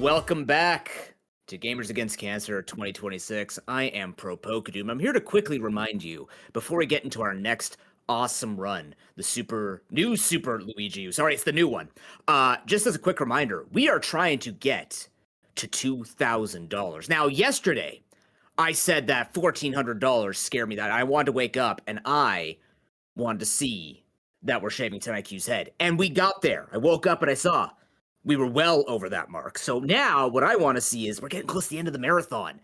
Welcome back to Gamers Against Cancer 2026. I am Pro Pokedoom. I'm here to quickly remind you before we get into our next awesome run, the new Super Luigi. Sorry, it's the new one. Just as a quick reminder, we are trying to get to $2,000. Now, yesterday, I said that $1,400 scared me. That I wanted to wake up and I wanted to see that we're shaving 10 IQ's head, and we got there. I woke up and I saw we were well over that mark. So now what I want to see is we're getting close to the end of the marathon.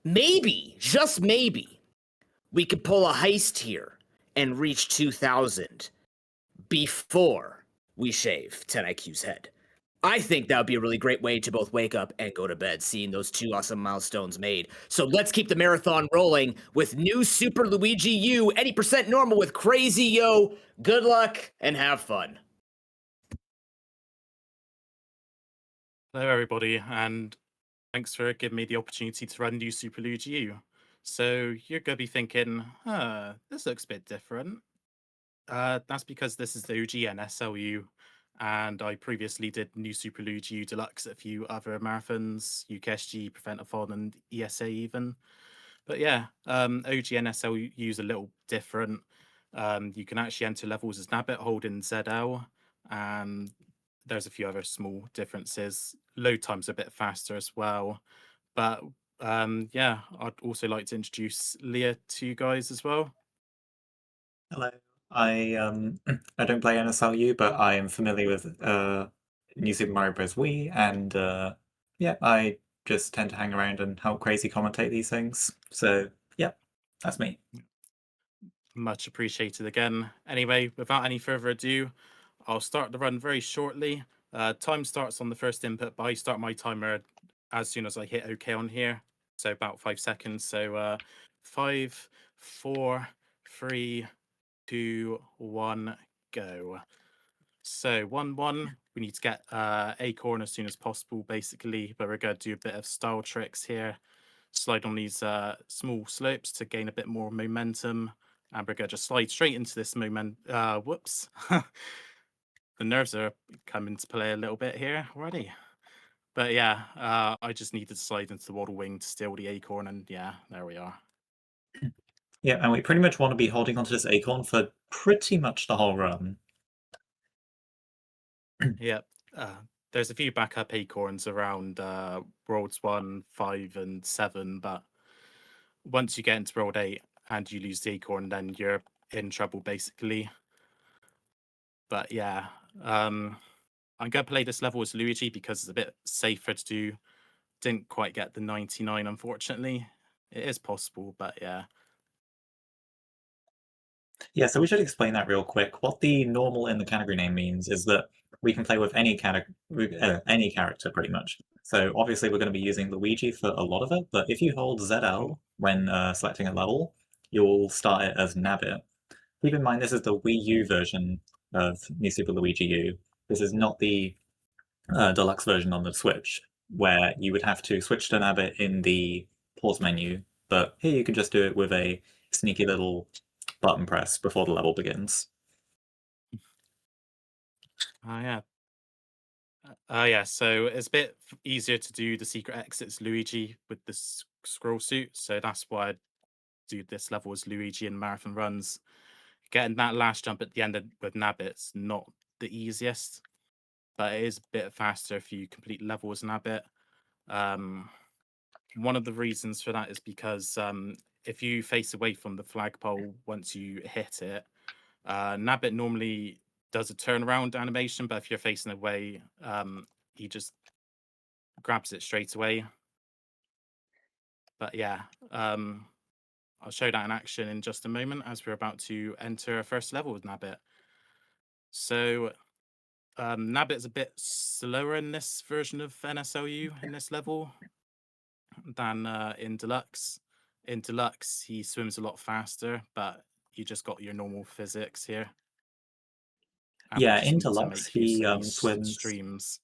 Maybe, just maybe, we could pull a heist here and reach 2,000 before we shave 10 IQ's head. I think that would be a really great way to both wake up and go to bed, seeing those two awesome milestones made. So let's keep the marathon rolling with new Super Luigi U, 80% normal with Crazy Yo. Good luck and have fun. Hello, everybody, and thanks for giving me the opportunity to run new Super Luigi U. So you're going to be thinking, this looks a bit different. That's because this is the OG NSLU, and I previously did new Super Luigi U Deluxe at a few other marathons, UKSG, Preventathon, and ESA even. But yeah, OG NSLU is a little different. You can actually enter levels as Nabbit holding ZL, and there's a few other small differences. Load time's a bit faster as well. But yeah, I'd also like to introduce Leah to you guys as well. Hello. I I don't play NSLU, but I am familiar with New Super Mario Bros. Wii, and yeah, I just tend to hang around and help Crazy commentate these things. So yeah, that's me. Much appreciated again. Anyway, without any further ado, I'll start the run very shortly. Time starts on the first input, but I start my timer as soon as I hit OK on here. So about 5 seconds. So 5, 4, 3, 2, 1, go. So 1-1, we need to get Acorn as soon as possible, basically, but we're going to do a bit of style tricks here. Slide on these small slopes to gain a bit more momentum, and we're going to just slide straight into this moment. Whoops. The nerves are coming to play a little bit here already. But yeah, I just needed to slide into the Waddle Wing to steal the Acorn, and yeah, there we are. Yeah, and we pretty much want to be holding onto this Acorn for pretty much the whole run. Yep. There's a few backup Acorns around Worlds 1, 5, and 7, but once you get into World 8 and you lose the Acorn, then you're in trouble, basically. But yeah, I'm going to play this level as Luigi because it's a bit safer to do. Didn't quite get the 99, unfortunately. It is possible, but yeah. Yeah, so we should explain that real quick. What the normal in the category name means is that we can play with any character pretty much. So obviously we're going to be using Luigi for a lot of it, but if you hold ZL when selecting a level, you'll start it as Nabbit. Keep in mind this is the Wii U version of New Super Luigi U. This is not the deluxe version on the Switch, where you would have to switch to Nabbit in the pause menu, but here you can just do it with a sneaky little button press before the level begins. Oh, yeah. Yeah, so it's a bit easier to do the secret exits Luigi with the scroll suit, so that's why I do this level as Luigi in marathon runs. Getting that last jump at the end with Nabbit's not the easiest, but it is a bit faster if you complete level as Nabbit. One of the reasons for that is because if you face away from the flagpole once you hit it, Nabbit normally does a turnaround animation, but if you're facing away, he just grabs it straight away. But yeah, I'll show that in action in just a moment as we're about to enter our first level with Nabbit. So Nabbit's a bit slower in this version of NSLU in this level than in Deluxe. In Deluxe, he swims a lot faster, but you just got your normal physics here. And yeah, in Deluxe he swims streams.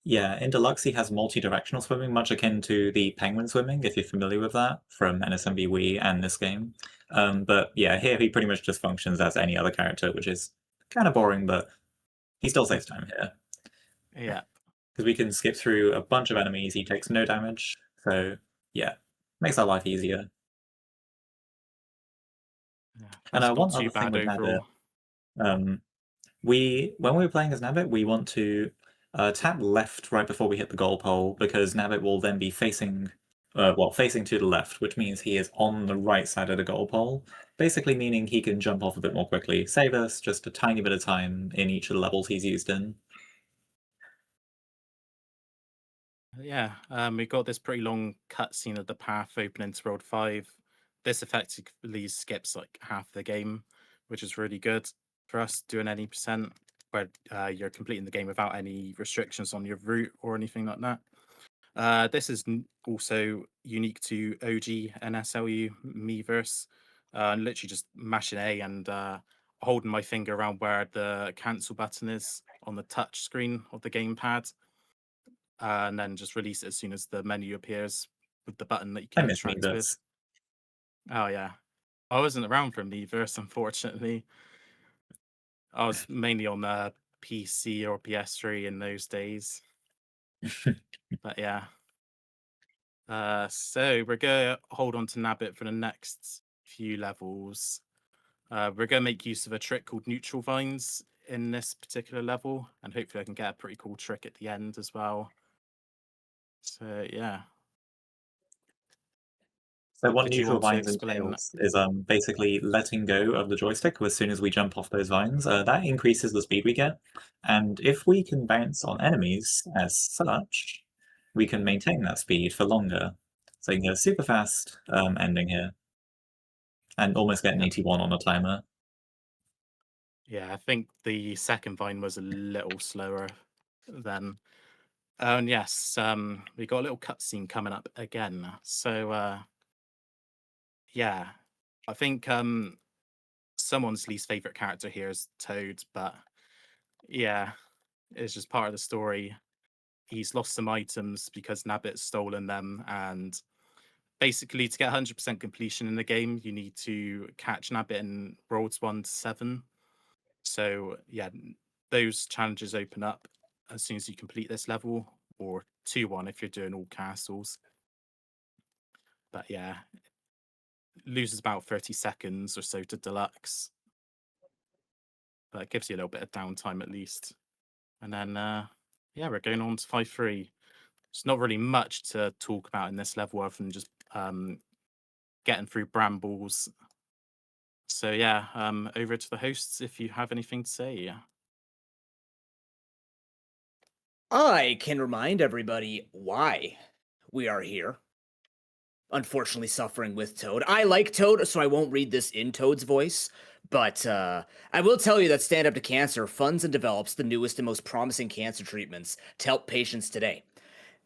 Yeah, in Deluxe he has multi-directional swimming, much akin to the penguin swimming, if you're familiar with that from NSMB Wii and this game. But yeah, here he pretty much just functions as any other character, which is kind of boring, but he still saves time here. Yeah. because we can skip through a bunch of enemies. He takes no damage, so yeah, makes our life easier. Yeah, And that's not one too other thing bad with Nabbit, overall. when we were playing as Nabbit, we want to tap left right before we hit the goal pole, because Nabbit will then be facing to the left, which means he is on the right side of the goal pole, basically meaning he can jump off a bit more quickly, save us just a tiny bit of time in each of the levels he's used in. Yeah, we got this pretty long cutscene of the path opening to World 5. This effectively skips like half the game, which is really good for us doing any percent where you're completing the game without any restrictions on your route or anything like that. This is also unique to OG NSLU Miiverse. Literally just mashing A and holding my finger around where the cancel button is on the touch screen of the gamepad. And then just release it as soon as the menu appears with the button that you I can miss interact with. Miiverse. Oh yeah, I wasn't around for Miiverse, unfortunately. I was mainly on the PC or PS3 in those days. But yeah. So we're gonna hold on to Nabbit for the next few levels. We're gonna make use of a trick called neutral vines in this particular level, and hopefully I can get a pretty cool trick at the end as well. So yeah. So what Did you neutral want to vines explain? entails is basically letting go of the joystick as soon as we jump off those vines. That increases the speed we get, and if we can bounce on enemies as such, we can maintain that speed for longer. So you can get a super fast ending here, and almost get an Yeah. 81 on a timer. Yeah, I think the second vine was a little slower then. Oh, and yes, we got a little cutscene coming up again. So yeah, I think someone's least favorite character here is Toad, but yeah, it's just part of the story. He's lost some items because Nabbit's stolen them, and basically to get 100% completion in the game, you need to catch Nabbit in worlds 1 to 7. So yeah, those challenges open up as soon as you complete this level, or 2-1 if you're doing all castles. But yeah, loses about 30 seconds or so to deluxe, but it gives you a little bit of downtime at least. And then yeah, we're going on to 5-3. There's not really much to talk about in this level other than just getting through brambles. So yeah, over to the hosts if you have anything to say. I can remind everybody why we are here. Unfortunately, suffering with Toad. I like Toad, so I won't read this in Toad's voice, but I will tell you that Stand Up to Cancer funds and develops the newest and most promising cancer treatments to help patients today.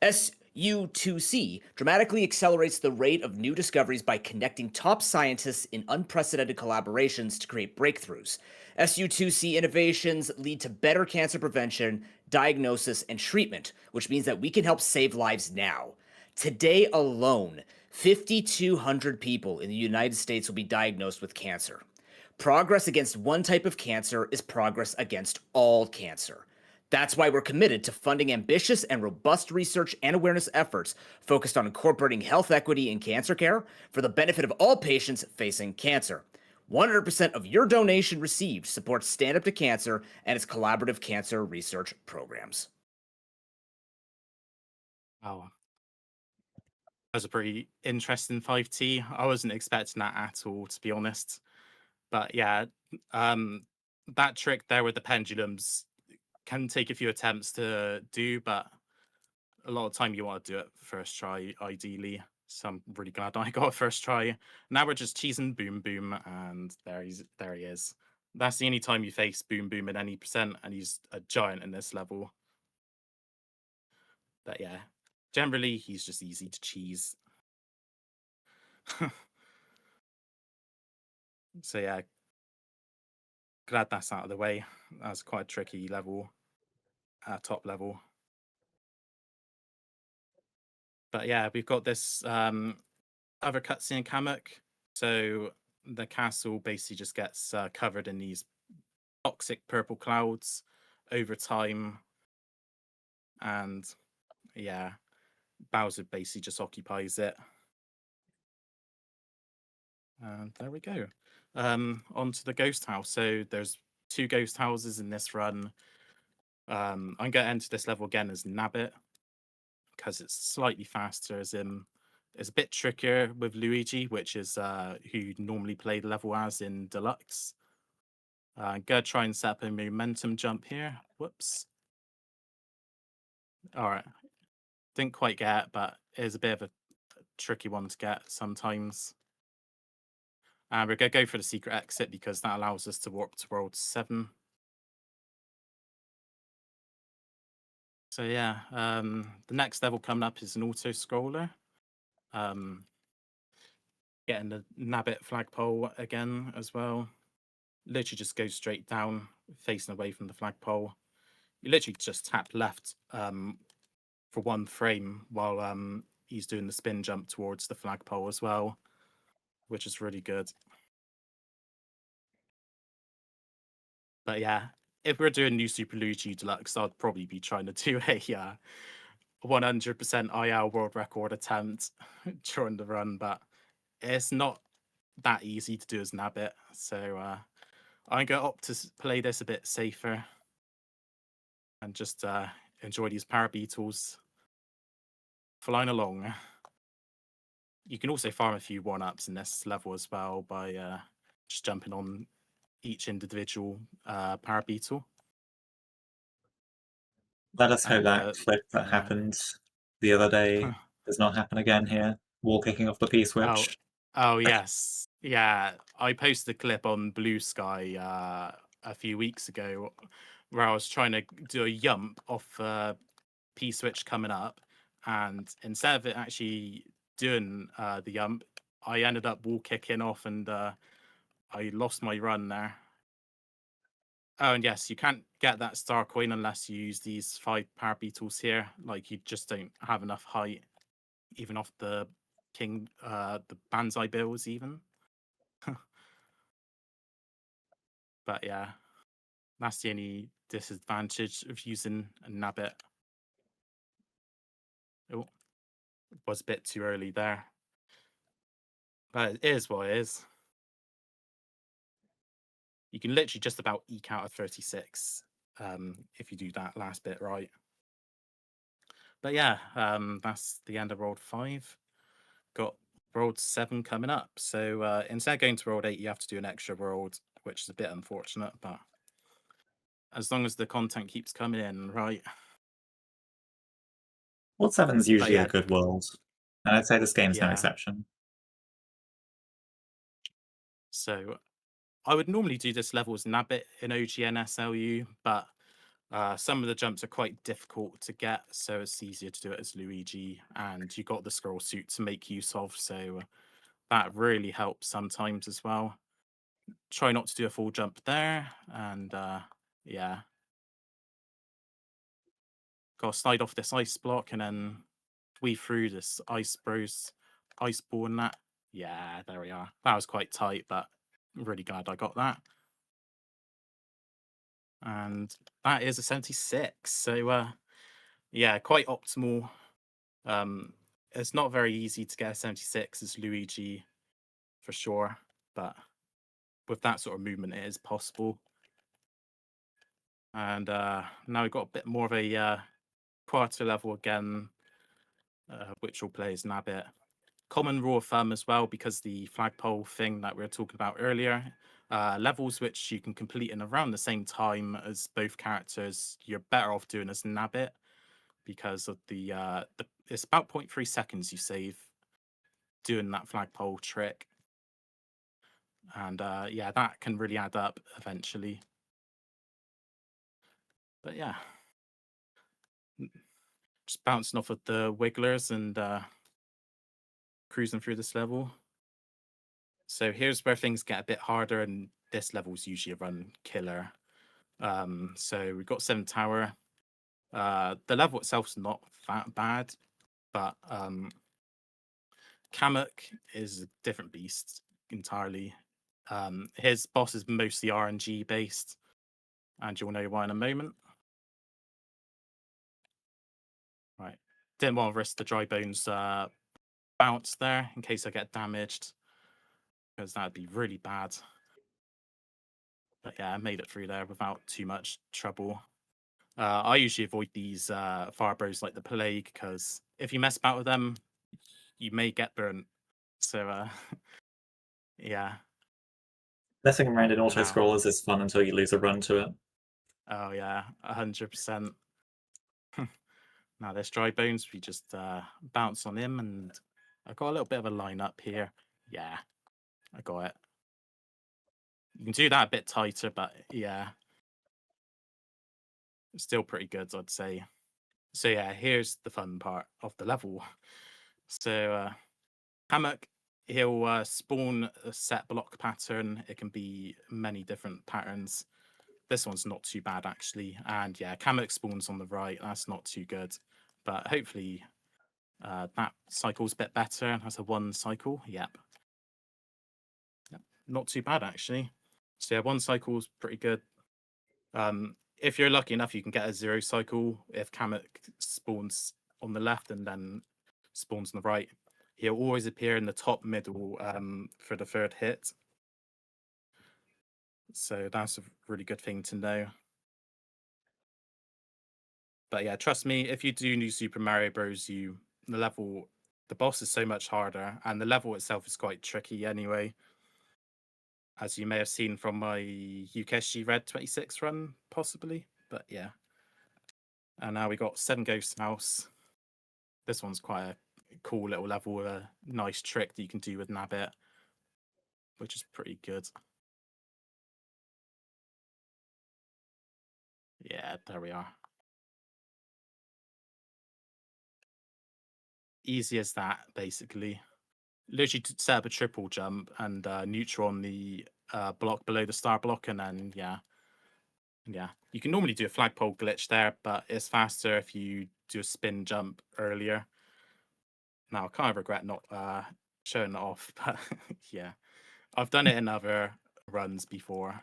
SU2C dramatically accelerates the rate of new discoveries by connecting top scientists in unprecedented collaborations to create breakthroughs. SU2C innovations lead to better cancer prevention, diagnosis, and treatment, which means that we can help save lives now. Today alone, 5,200 people in the United States will be diagnosed with cancer. Progress against one type of cancer is progress against all cancer. That's why we're committed to funding ambitious and robust research and awareness efforts focused on incorporating health equity in cancer care for the benefit of all patients facing cancer. 100% of your donation received supports Stand Up to Cancer and its collaborative cancer research programs. Oh, that was a pretty interesting 5T. I wasn't expecting that at all, to be honest. But yeah, that trick there with the pendulums can take a few attempts to do, but a lot of time you want to do it first try, ideally. So I'm really glad I got a first try. Now we're just cheesing Boom Boom, and there he is. That's the only time you face Boom Boom in any percent, and he's a giant in this level. But yeah, generally he's just easy to cheese. So yeah, glad that's out of the way. That's quite a tricky level, top level. But yeah, we've got this other cutscene in Kamek. So the castle basically just gets covered in these toxic purple clouds over time. and yeah, Bowser basically just occupies it. And there we go. Onto the ghost house. So there's 2 ghost houses in this run. I'm going to enter this level again as Nabbit because it's slightly faster as him. It's a bit trickier with Luigi, which is who you normally play the level as in Deluxe. I'm going to try and set up a momentum jump here. Whoops. All right. Didn't quite get it, but it is a bit of a tricky one to get sometimes. And we're going to go for the secret exit because that allows us to warp to World 7. So yeah, the next level coming up is an auto-scroller. Getting the Nabbit flagpole again as well. Literally just goes straight down, facing away from the flagpole. You literally just tap left for 1 frame while he's doing the spin jump towards the flagpole as well, which is really good. But yeah, if we're doing New Super Luigi Deluxe, I'd probably be trying to do a 100% IL world record attempt during the run, but it's not that easy to do as Nabbit. So I'm going to opt to play this a bit safer and just enjoy these Parabeetles flying along. You can also farm a few 1-ups in this level as well by just jumping on each individual Parabeetle. Let us hope And that clip that yeah. happened the other day does not happen again here. Wall kicking off the P switch. Oh yes, yeah. I posted a clip on Blue Sky a few weeks ago where I was trying to do a yump off P switch coming up, and instead of it actually doing the yump, I ended up wall kicking off, and I lost my run there. Oh, and yes, you can't get that star coin unless you use these 5 Parabeetles here. Like, you just don't have enough height, even off the the Banzai bills even. But yeah, that's the only disadvantage of using a Nabbit. Oh, was a bit too early there. But it is what it is. You can literally just about eke out a 36 if you do that last bit right. But yeah, that's the end of World 5. Got World 7 coming up. So instead of going to World 8, you have to do an extra world, which is a bit unfortunate, but as long as the content keeps coming in, right? World 7's usually yeah, a good world, and I'd say this game's no yeah. exception. So I would normally do this level as Nabbit in OGN SLU, but some of the jumps are quite difficult to get, so it's easier to do it as Luigi, and you got the scroll suit to make use of, so that really helps sometimes as well. Try not to do a full jump there, and yeah. Gotta slide off this ice block and then weave through this ice ball and that. Yeah, there we are. That was quite tight, but I'm really glad I got that. And that is a 76. So yeah, quite optimal. It's not very easy to get a 76 as Luigi for sure, but with that sort of movement it is possible. And now we've got a bit more of a quarter level again, which will play as Nabbit. Common rule of thumb as well, because the flagpole thing that we were talking about earlier, levels which you can complete in around the same time as both characters, you're better off doing as Nabbit because of the it's about 0.3 seconds you save doing that flagpole trick. And yeah, that can really add up eventually. But yeah, just bouncing off of the wigglers and cruising through this level. So here's where things get a bit harder, and this level's usually a run killer. So we've got 7th tower. The level itself's not that bad, but Kamek is a different beast entirely. His boss is mostly RNG based, and you'll know why in a moment. didn't want to risk the dry bones bounce there in case I get damaged, because that'd be really bad. But yeah, I made it through there without too much trouble. I usually avoid these fire bros like the plague, because if you mess about with them, you may get burnt. So yeah. Messing around in auto Now, scrollers is fun until you lose a run to it. oh yeah, 100%. Now this dry bones, we just bounce on him, and I got a little bit of a line up here. Yeah, I got it. You can do that a bit tighter, but yeah, still pretty good, I'd say. So yeah, here's the fun part of the level. So Hammock, he'll spawn a set block pattern. It can be many different patterns. This one's not too bad, actually. And yeah, Hammock spawns on the right. That's not too good. But hopefully that cycle's a bit better. That's a 1 cycle. Yep. Not too bad, actually. So yeah, 1 cycle's pretty good. If you're lucky enough, you can get a 0 cycle if Kamek spawns on the left and then spawns on the right. He'll always appear in the top middle for the 3rd hit. So that's a really good thing to know. But yeah, trust me, if you do New Super Mario Bros., the boss is so much harder, and the level itself is quite tricky anyway, as you may have seen from my Yukeshi Red 26 run, possibly. But yeah. And now we got 7 Ghost House. This one's quite a cool little level with a nice trick that you can do with Nabbit, which is pretty good. Yeah, there we are. Easy as that, basically. Literally set up a triple jump and neutral on the block below the star block, and then yeah. You can normally do a flagpole glitch there, but it's faster if you do a spin jump earlier. Now, I kind of regret not showing it off, but yeah. I've done it in other runs before.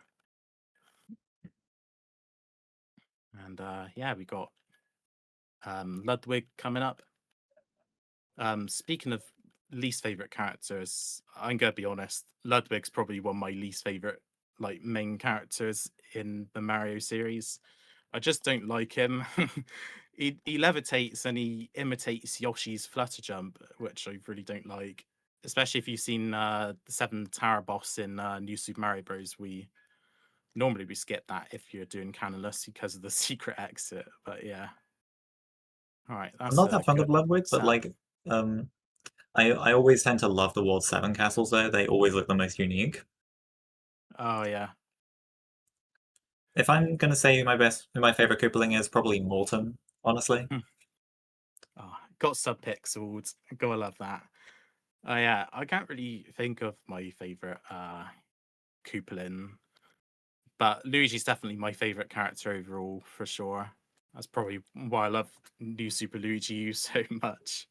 And yeah, we got Ludwig coming up. Speaking of least favorite characters, I'm gonna be honest, Ludwig's probably one of my least favorite like main characters in the Mario series. I just don't like him. He levitates and he imitates Yoshi's flutter jump, which I really don't like. Especially if you've seen the 7 Tower boss in New Super Mario Bros. Normally we skip that if you're doing canonless because of the secret exit. But yeah. All right, I'm that's not a that fond of good Ludwig, but setup. like, I always tend to love the World 7 castles though. They always look the most unique. Oh yeah. If I'm gonna say who my favorite Koopaling is, probably Mortem, honestly. Oh, got subpixels. Gotta love that. Oh yeah, I can't really think of my favorite Koopalin, but Luigi's definitely my favorite character overall for sure. That's probably why I love New Super Luigi U so much.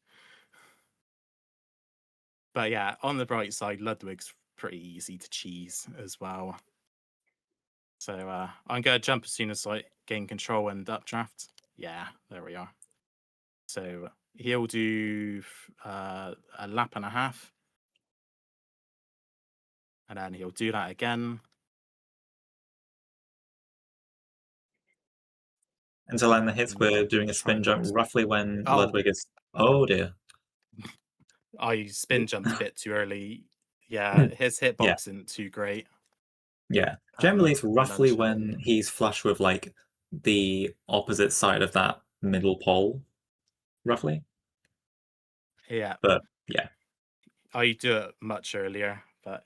But yeah, on the bright side, Ludwig's pretty easy to cheese as well. So I'm gonna jump as soon as I gain control and updraft. Yeah, there we are. So he'll do a lap and a half. And then he'll do that again. Until land the hits, And we're doing a try spin and jump dodge. roughly when Oh, Ludwig is. Oh dear. I spin jumped a bit too early. Yeah, his Yeah, hitbox isn't too great. yeah. Generally, it's roughly when Eventually. he's flush with like the opposite side of that middle pole, roughly. Yeah, But yeah, I do it much earlier, but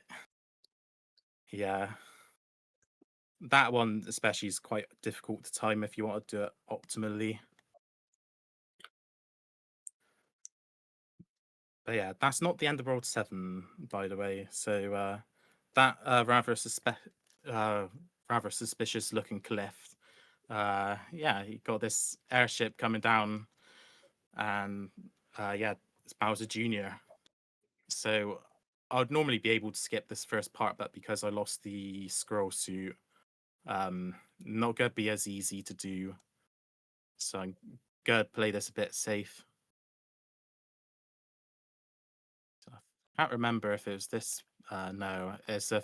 yeah. That one especially is quite difficult to time if you want to do it optimally. But yeah, that's not the end of World 7, by the way. So that rather suspicious looking cliff. Yeah, you got this airship coming down, and yeah, it's Bowser Jr. So I would normally be able to skip this first part, but because I lost the scroll suit, not gonna be as easy to do. So I'm gonna play this a bit safe. Can't remember if it was this. No, it's the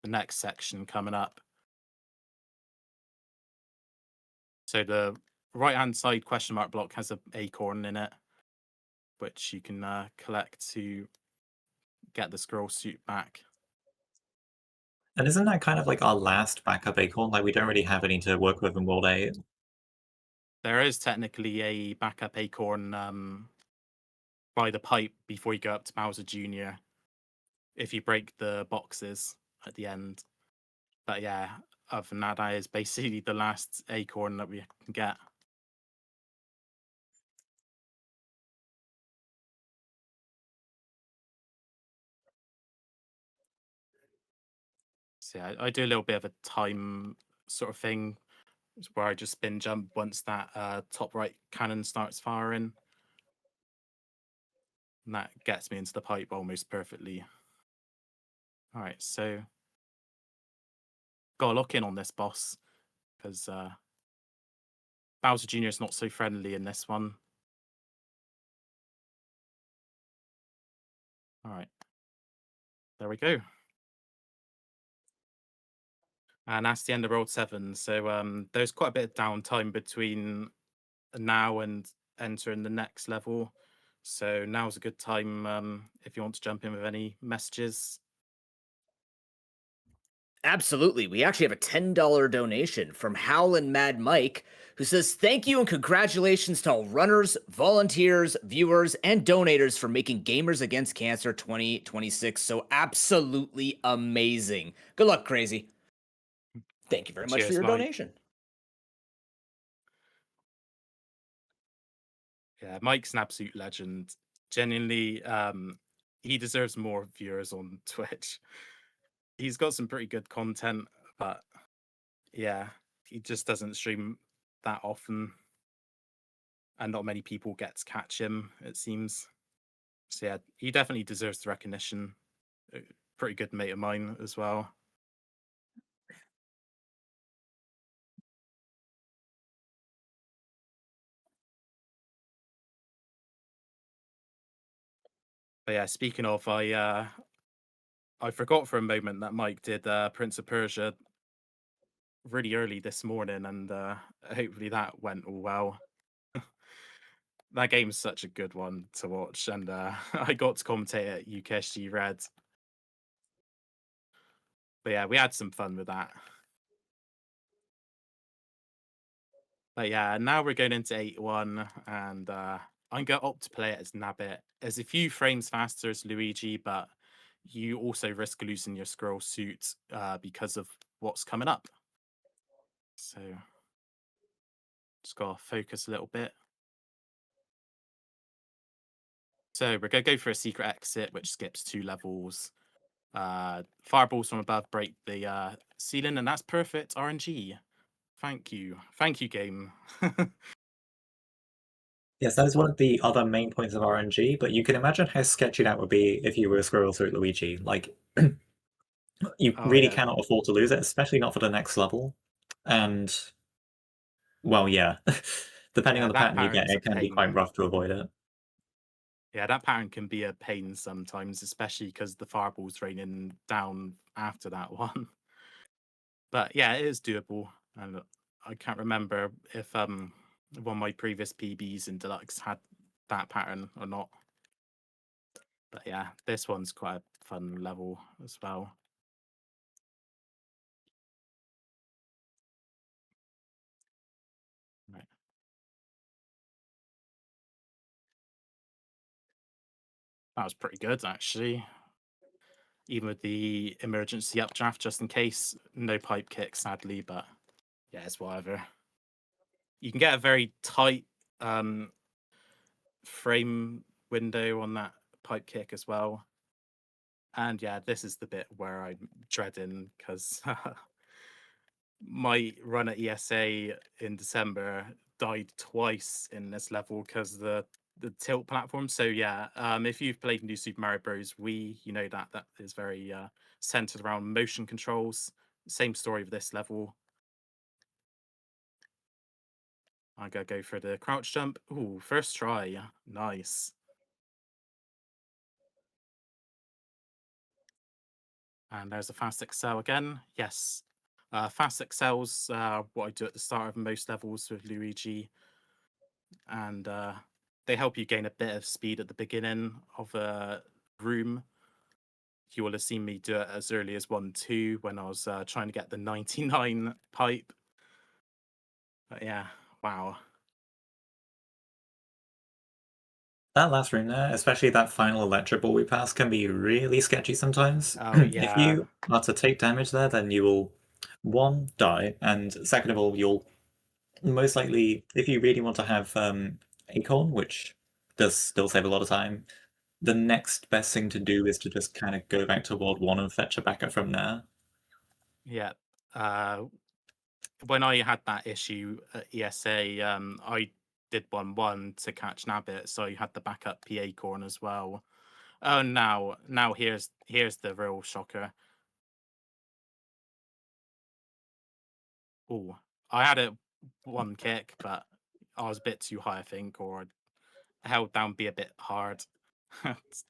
next section coming up. So the right-hand side question mark block has a acorn in it, which you can collect to get the scroll suit back. And isn't that kind of like our last backup acorn? Like we don't really have any to work with in World 8. There is technically a backup acorn by the pipe before you go up to Bowser Jr. if you break the boxes at the end. But yeah, other than that, that is basically the last acorn that we can get. So yeah, I do a little bit of a time sort of thing where I just spin jump once that top right cannon starts firing. And that gets me into the pipe almost perfectly. All right, so gotta lock in on this boss because Bowser Jr. is not so friendly in this one. All right, there we go. And that's the end of World 7. So there's quite a bit of downtime between now and entering the next level. So now's a good time if you want to jump in with any messages. Absolutely. We actually have a $10 donation from Howlin' Mad Mike, who says, "Thank you and congratulations to all runners, volunteers, viewers, and donators for making Gamers Against Cancer 2026 so absolutely amazing. Good luck, Crazy." Thank you very much for Cheers, your Mike. donation. Yeah, Mike's an absolute legend. Genuinely, he deserves more viewers on Twitch. He's got some pretty good content, but yeah, he just doesn't stream that often, and not many people get to catch him, it seems. So yeah, he definitely deserves the recognition. A pretty good mate of mine as well. But yeah, speaking of, I forgot for a moment that Mike did Prince of Persia really early this morning, and hopefully that went all well. That game's such a good one to watch, and I got to commentate at UKSG Red. But yeah, we had some fun with that. But yeah, now we're going into 8-1, and I'm going to opt to play it as Nabbit. It's a few frames faster as Luigi, but you also risk losing your scroll suit because of what's coming up. So just got to focus a little bit. So we're going to go for a secret exit, which skips 2 levels. Fireballs from above break the ceiling, and that's perfect RNG. Thank you. Thank you, game. Yes, that is one of the other main points of RNG, but you can imagine how sketchy that would be if you were a squirrel through Luigi. Like, you Oh, really yeah. cannot afford to lose it, especially not for the next level. And, well, yeah, depending Yeah, on the that pattern you get, pattern's a it can be quite pain. rough to avoid it. Yeah, that pattern can be a pain sometimes, especially because the fireball's raining down after that one. But yeah, it is doable. And I can't remember if one of my previous PBs in Deluxe had that pattern or not. But yeah, this one's quite a fun level as well. Right. That was pretty good, actually. Even with the emergency updraft, just in case. No pipe kick, sadly, but yeah, it's whatever. You can get a very tight frame window on that pipe kick as well. And yeah, this is the bit where I'm dreading because my run at ESA in December died twice in this level because the tilt platform. So yeah, if you've played New Super Mario Bros. Wii, you know that that is very centered around motion controls. Same story with this level. I'm gonna go for the crouch jump. Ooh, first try. Nice. And there's a fast excel again. Yes. Fast excels what I do at the start of most levels with Luigi. And they help you gain a bit of speed at the beginning of a room. You will have seen me do it as early as 1-2 when I was trying to get the 99 pipe. But yeah, wow. That last room there, especially that final electric ball we passed, can be really sketchy sometimes. Oh If yeah. you are to take damage there, then you will, one, die, and second of all, you'll most likely, if you really want to have Acorn, which does still save a lot of time, the next best thing to do is to just kind of go back to World 1 and fetch a backup from there. Yeah. When I had that issue at ESA, I did 1-1 to catch Nabbit, so I had the backup PA corn as well. Oh, now here's the real shocker. Oh, I had it one kick, but I was a bit too high, I think, or I held down B a bit hard.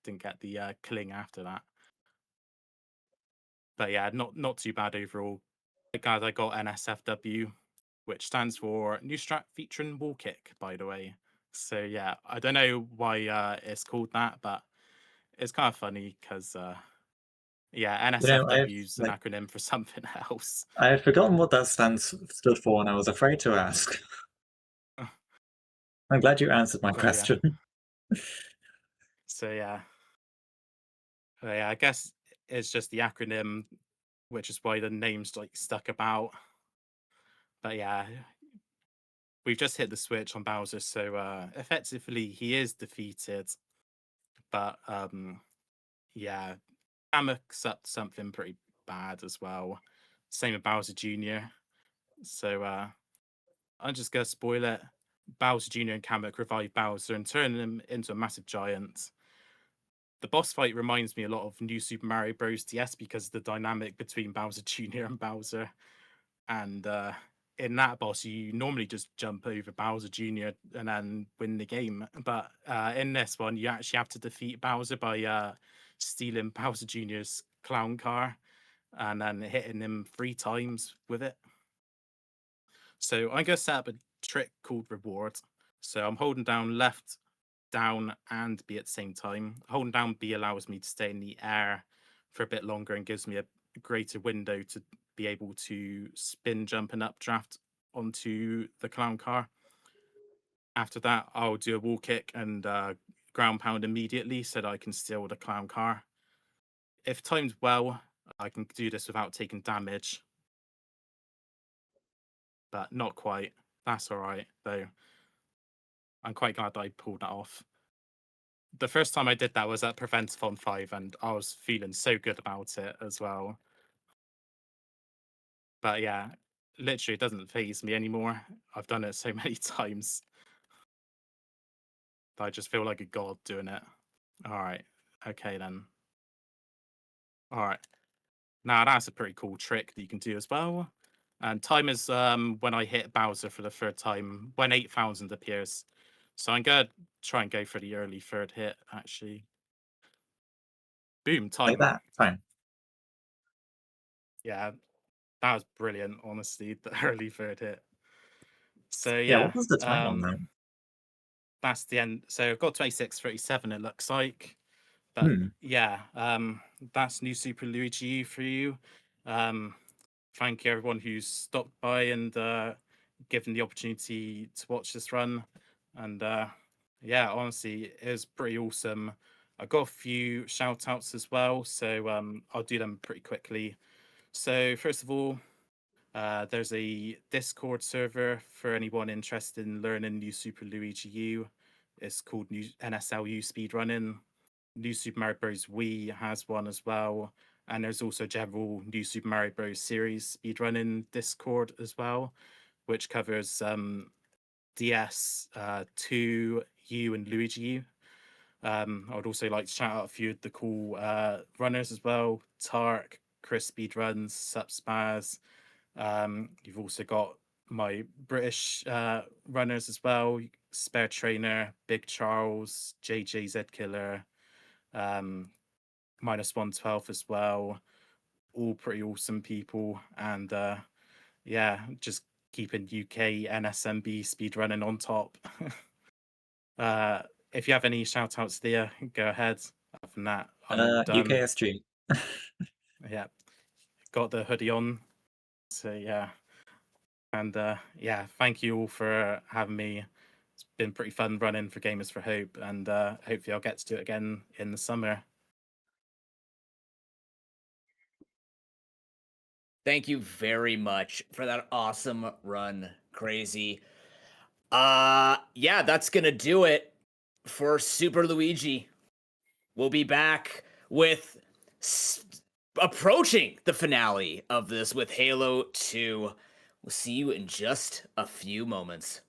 Didn't get the cling after that. But yeah, not too bad overall. Guys, I got NSFW, which stands for New Strat Featuring Wall Kick, by the way. So yeah, I don't know why it's called that, but it's kind of funny because yeah, You know, NSFW is an acronym for something else. I had forgotten what that stood for, and I was afraid to ask. I'm glad you answered my So, question. So yeah. I guess it's just the acronym, which is why the name's like stuck about. But yeah, we've just hit the switch on Bowser, so effectively he is defeated. But yeah, Kamek's up to something pretty bad as well. Same with Bowser Jr. So I'm just gonna spoil it. Bowser Jr. and Kamek revive Bowser and turn him into a massive giant. The boss fight reminds me a lot of New Super Mario Bros. DS because of the dynamic between Bowser Jr. and Bowser. And in that boss, you normally just jump over Bowser Jr. and then win the game. But in this one, you actually have to defeat Bowser by stealing Bowser Jr.'s clown car and then hitting him 3 times with it. So I'm going to set up a trick called Reward. So I'm holding down left, down, and B at the same time. Holding down B allows me to stay in the air for a bit longer and gives me a greater window to be able to spin, jump, and updraft onto the clown car. After that, I'll do a wall kick and ground pound immediately so that I can steal the clown car. If timed well, I can do this without taking damage. But not quite. That's all right, though. I'm quite glad that I pulled that off. The first time I did that was at Preventathon 5, and I was feeling so good about it as well. But yeah, literally, it doesn't faze me anymore. I've done it so many times. I just feel like a god doing it. All right. Okay, then. All right. Now, that's a pretty cool trick that you can do as well. And time is when I hit Bowser for the third time, when 8,000 appears. So I'm going to try and go for the early third hit, actually. Boom, time. Like that, fine. Yeah, that was brilliant, honestly, the early third hit. So Yeah, what was the time on that? That's the end. So I've got 26:37, it looks like. But yeah, that's New Super Luigi U for you. Thank you everyone who's stopped by and given the opportunity to watch this run. And yeah, honestly, it was pretty awesome. I got a few shout outs as well, so I'll do them pretty quickly. So first of all, there's a Discord server for anyone interested in learning New Super Luigi U. It's called New NSLU Speedrunning. New Super Mario Bros. Wii has one as well. And there's also general New Super Mario Bros. Series speedrunning Discord as well, which covers DS, 2, U, and Luigi U. I would also like to shout out a few of the cool runners as well. Tark, Chris Speedruns, Supspaz. You've also got my British runners as well. Spare Trainer, Big Charles, JJ Z Killer, -112 as well. all pretty awesome people, and yeah, just keeping UK NSMB speedrunning on top. If you have any shout outs there, go ahead. Other than that, I'm all done. UKSG. Yeah, got the hoodie on. So yeah, and yeah, thank you all for having me. It's been pretty fun running for Gamers for Hope, and hopefully I'll get to do it again in the summer. Thank you very much for that awesome run, Crazy. Yeah, that's gonna do it for Super Luigi. We'll be back with approaching the finale of this with Halo 2. We'll see you in just a few moments.